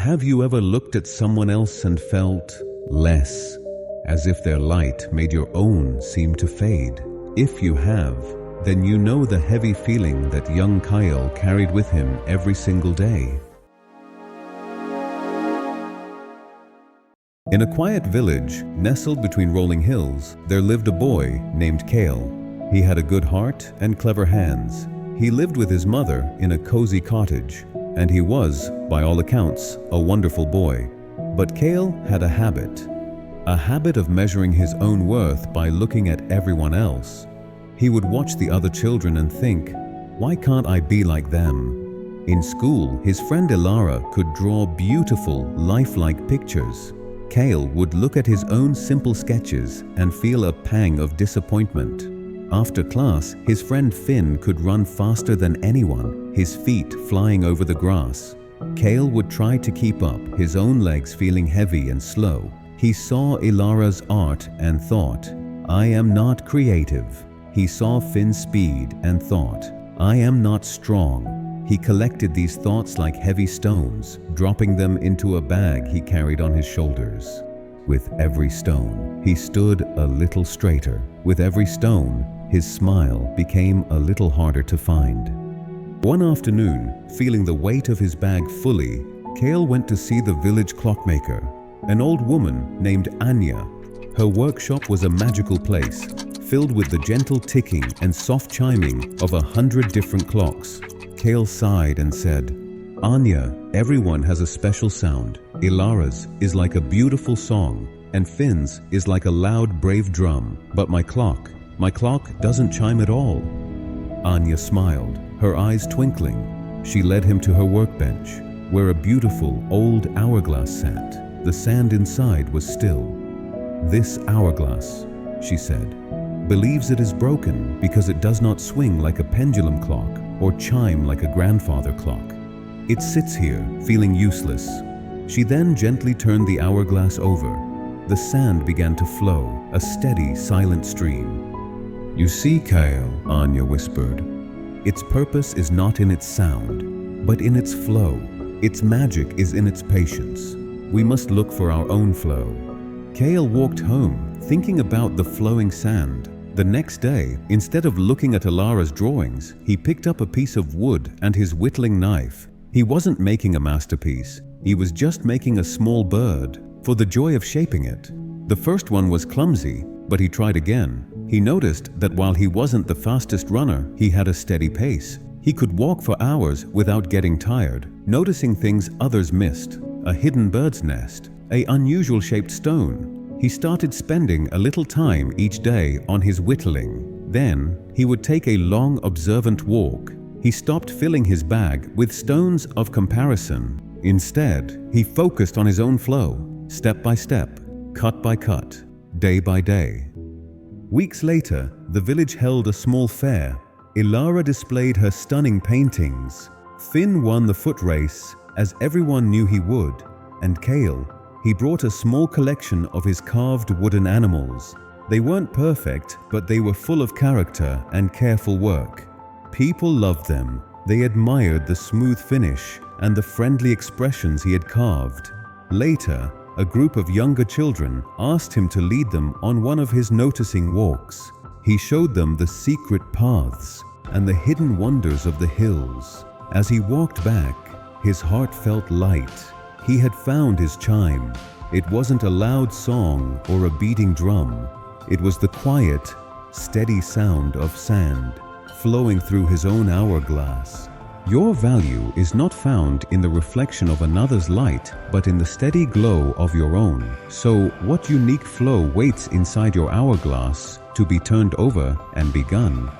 Have you ever looked at someone else and felt less, as if their light made your own seem to fade? If you have, then you know the heavy feeling that young Kyle carried with him every single day. In a quiet village nestled between rolling hills, there lived a boy named Kale. He had a good heart and clever hands. He lived with his mother in a cozy cottage, and he was, by all accounts, a wonderful boy. But Kale had a habit of measuring his own worth by looking at everyone else. He would watch the other children and think, why can't I be like them? In school, his friend Ilara could draw beautiful, lifelike pictures. Kale would look at his own simple sketches and feel a pang of disappointment. After class, his friend Finn could run faster than anyone, his feet flying over the grass. Kale would try to keep up, his own legs feeling heavy and slow. He saw Ilara's art and thought, I am not creative. He saw Finn's speed and thought, I am not strong. He collected these thoughts like heavy stones, dropping them into a bag he carried on his shoulders. With every stone, he stood a little straighter. With every stone, his smile became a little harder to find. One afternoon, feeling the weight of his bag fully, Kale went to see the village clockmaker, an old woman named Anya. Her workshop was a magical place, filled with the gentle ticking and soft chiming of 100 different clocks. Kale sighed and said, Anya, everyone has a special sound. Ilara's is like a beautiful song, and Finn's is like a loud, brave drum. But my clock doesn't chime at all. Anya smiled, her eyes twinkling. She led him to her workbench, where a beautiful old hourglass sat. The sand inside was still. This hourglass, she said, believes it is broken because it does not swing like a pendulum clock or chime like a grandfather clock. It sits here, feeling useless. She then gently turned the hourglass over. The sand began to flow, a steady, silent stream. You see, Kyle, Anya whispered, its purpose is not in its sound, but in its flow. Its magic is in its patience. We must look for our own flow. Kale walked home, thinking about the flowing sand. The next day, instead of looking at Ilara's drawings, he picked up a piece of wood and his whittling knife. He wasn't making a masterpiece. He was just making a small bird, for the joy of shaping it. The first one was clumsy, but he tried again. He noticed that while he wasn't the fastest runner, he had a steady pace. He could walk for hours without getting tired, noticing things others missed, a hidden bird's nest, an unusual shaped stone. He started spending a little time each day on his whittling. Then, he would take a long, observant walk. He stopped filling his bag with stones of comparison. Instead, he focused on his own flow, step by step, cut by cut, day by day. Weeks later, the village held a small fair. Ilara displayed her stunning paintings. Finn won the foot race, as everyone knew he would, and Kale, he brought a small collection of his carved wooden animals. They weren't perfect, but they were full of character and careful work. People loved them. They admired the smooth finish and the friendly expressions he had carved. Later, a group of younger children asked him to lead them on one of his noticing walks. He showed them the secret paths and the hidden wonders of the hills. As he walked back, his heart felt light. He had found his chime. It wasn't a loud song or a beating drum. It was the quiet, steady sound of sand flowing through his own hourglass. Your value is not found in the reflection of another's light, but in the steady glow of your own. So, what unique flow waits inside your hourglass to be turned over and begun?